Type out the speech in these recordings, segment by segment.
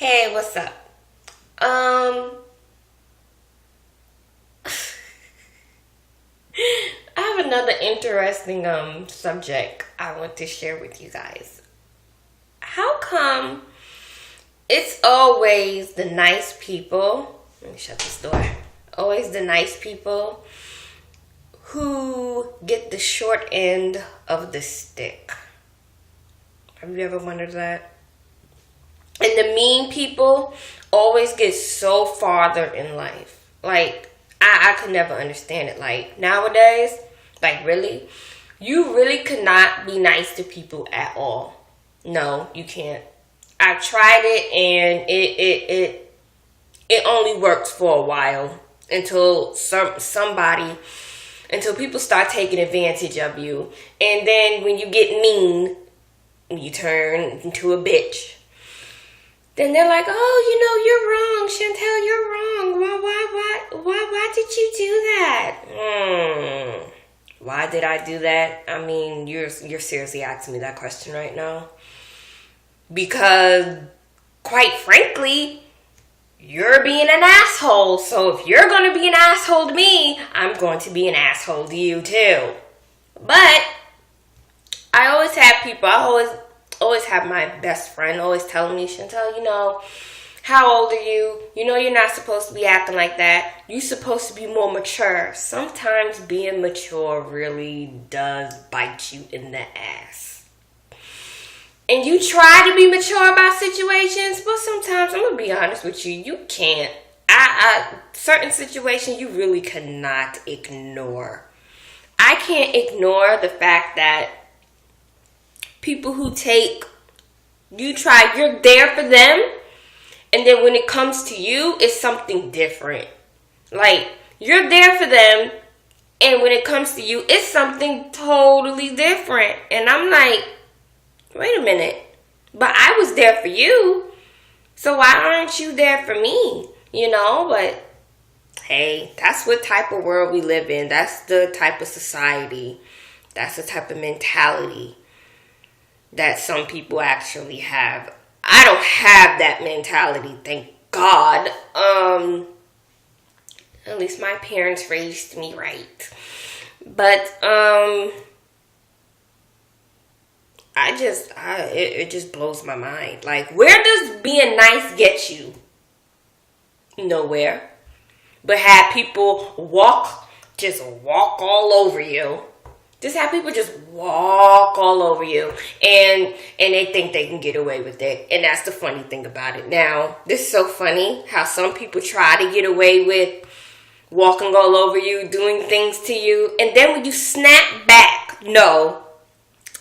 Hey, what's up? Um, I have another interesting subject I want to share with you guys. How come it's always the nice people? Let me shut this door. Always the nice people who get the short end of the stick. Have you ever wondered that? And the mean people always get so farther in life. Like, I could never understand it. Like, nowadays, like, really? You really could not be nice to people at all. No, you can't. I tried it and it only works for a while until until people start taking advantage of you. And then when you get mean, you turn into a bitch. Then they're like, oh, you're wrong, Chantel, you're wrong. Why did you do that? Why did I do that? I mean, you're seriously asking me that question right now? Because, quite frankly, you're being an asshole. So if you're going to be an asshole to me, I'm going to be an asshole to you too. But I always have people, always have my best friend always telling me, Chantel, how old are you? You're not supposed to be acting like that. You're supposed to be more mature. Sometimes being mature really does bite you in the ass. And you try to be mature about situations, but sometimes, I'm going to be honest with you, you can't. Certain situations you really cannot ignore. I can't ignore the fact that people who you're there for them, and then when it comes to you, it's something different. Like, you're there for them, and when it comes to you, it's something totally different. And I'm like, wait a minute, but I was there for you, so why aren't you there for me? But hey, that's what type of world we live in. That's the type of society. That's the type of mentality that some people actually have. I don't have that mentality, thank God. At least my parents raised me right. But it just blows my mind. Like, where does being nice get you? Nowhere. But have people walk all over you. Just have people just walk all over you, and they think they can get away with it. And that's the funny thing about it. Now, this is so funny how some people try to get away with walking all over you, doing things to you, and then when you snap back, when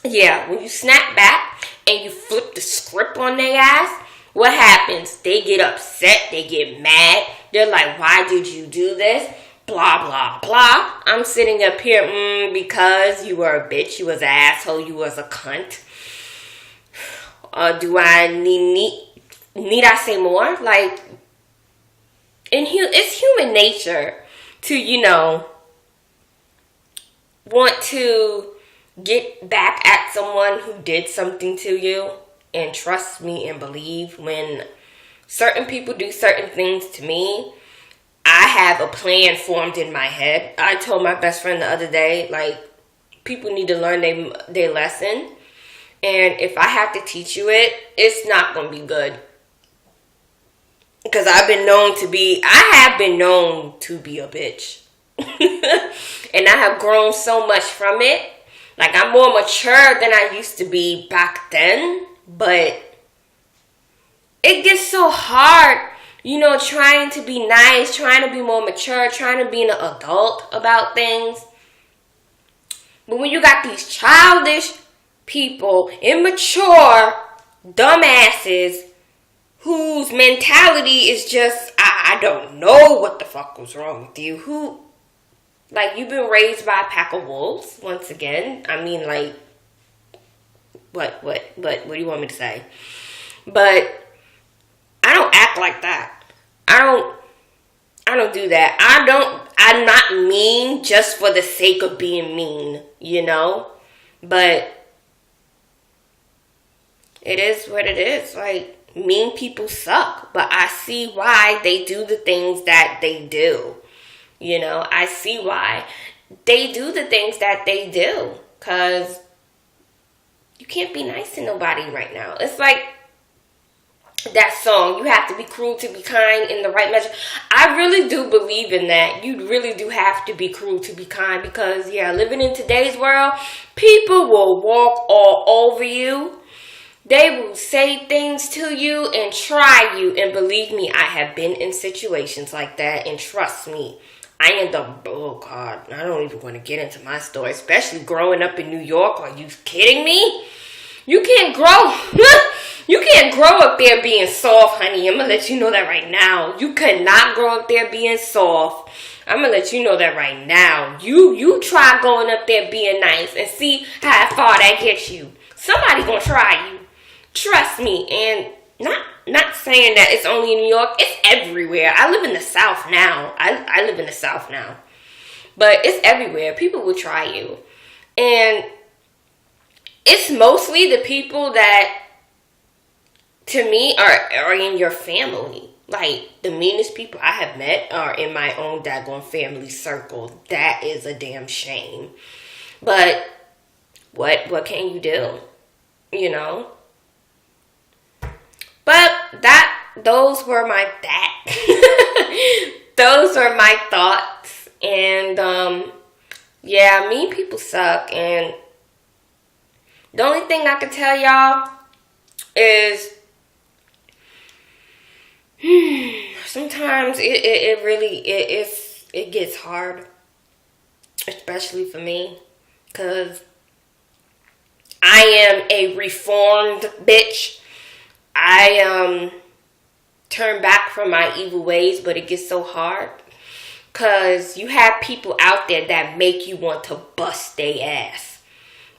you snap back and you flip the script on their ass, what happens? They get upset, they get mad, they're like, why did you do this? Blah, blah, blah. I'm sitting up here, because you were a bitch, you was an asshole, you was a cunt. Do I need I say more? Like, it's human nature to, want to get back at someone who did something to you. And trust me and believe, when certain people do certain things to me, I have a plan formed in my head. I told my best friend the other day, like, people need to learn their lesson. And if I have to teach you it, it's not going to be good. Because I have been known to be a bitch. And I have grown so much from it. Like, I'm more mature than I used to be back then. But it gets so hard, trying to be nice, trying to be more mature, trying to be an adult about things. But when you got these childish people, immature dumbasses, whose mentality is just, I don't know what the fuck was wrong with you. You've been raised by a pack of wolves, once again. I mean, like, what do you want me to say? But I don't act like that. I don't do that. I'm not mean just for the sake of being mean, But it is what it is. Like, mean people suck, but I see why they do the things that they do. You know, I see why they do the things that they do. Because you can't be nice to nobody right now. It's like that song, you have to be cruel to be kind in the right measure. I really do believe in that. You really do have to be cruel to be kind because, yeah, living in today's world, people will walk all over you. They will say things to you and try you. And believe me, I have been in situations like that. And trust me, I end up, oh God, I don't even want to get into my story, especially growing up in New York. Are you kidding me? You can't grow. You can't grow up there being soft, honey. I'm going to let you know that right now. You cannot grow up there being soft. I'm going to let you know that right now. You try going up there being nice and see how far that gets you. Somebody going to try you. Trust me. And not saying that it's only in New York. It's everywhere. I live in the South now. I live in the South now. But it's everywhere. People will try you. And it's mostly the people that, to me, are in your family. Like, the meanest people I have met are in my own daggone family circle. That is a damn shame. But what can you do? You know? But those were my those are my thoughts. And yeah, mean people suck. And the only thing I can tell y'all is sometimes it really gets hard, especially for me, because I am a reformed bitch. I turn back from my evil ways, but it gets so hard because you have people out there that make you want to bust their ass.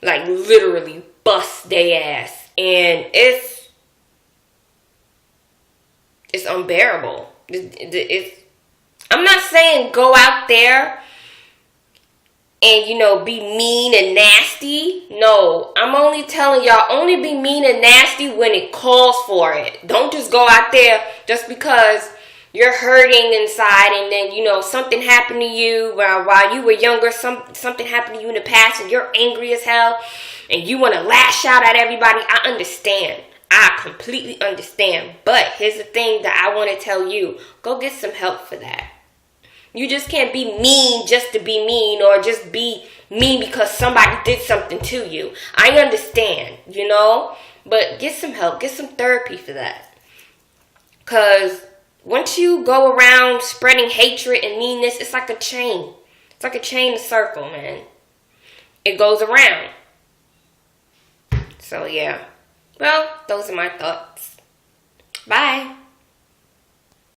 Like, literally bust their ass. And it's unbearable. I'm not saying go out there and, you know, be mean and nasty. No, I'm only telling y'all, only be mean and nasty when it calls for it. Don't just go out there just because you're hurting inside and then, you know, something happened to you while you were younger. Something happened to you in the past and you're angry as hell and you want to lash out at everybody. I understand. I completely understand. But here's the thing that I want to tell you. Go get some help for that. You just can't be mean just to be mean or just be mean because somebody did something to you. I understand, you know, but get some help. Get some therapy for that. Because once you go around spreading hatred and meanness, it's like a chain. It's like a chain, a circle, man. It goes around. So, yeah. Well, those are my thoughts. Bye.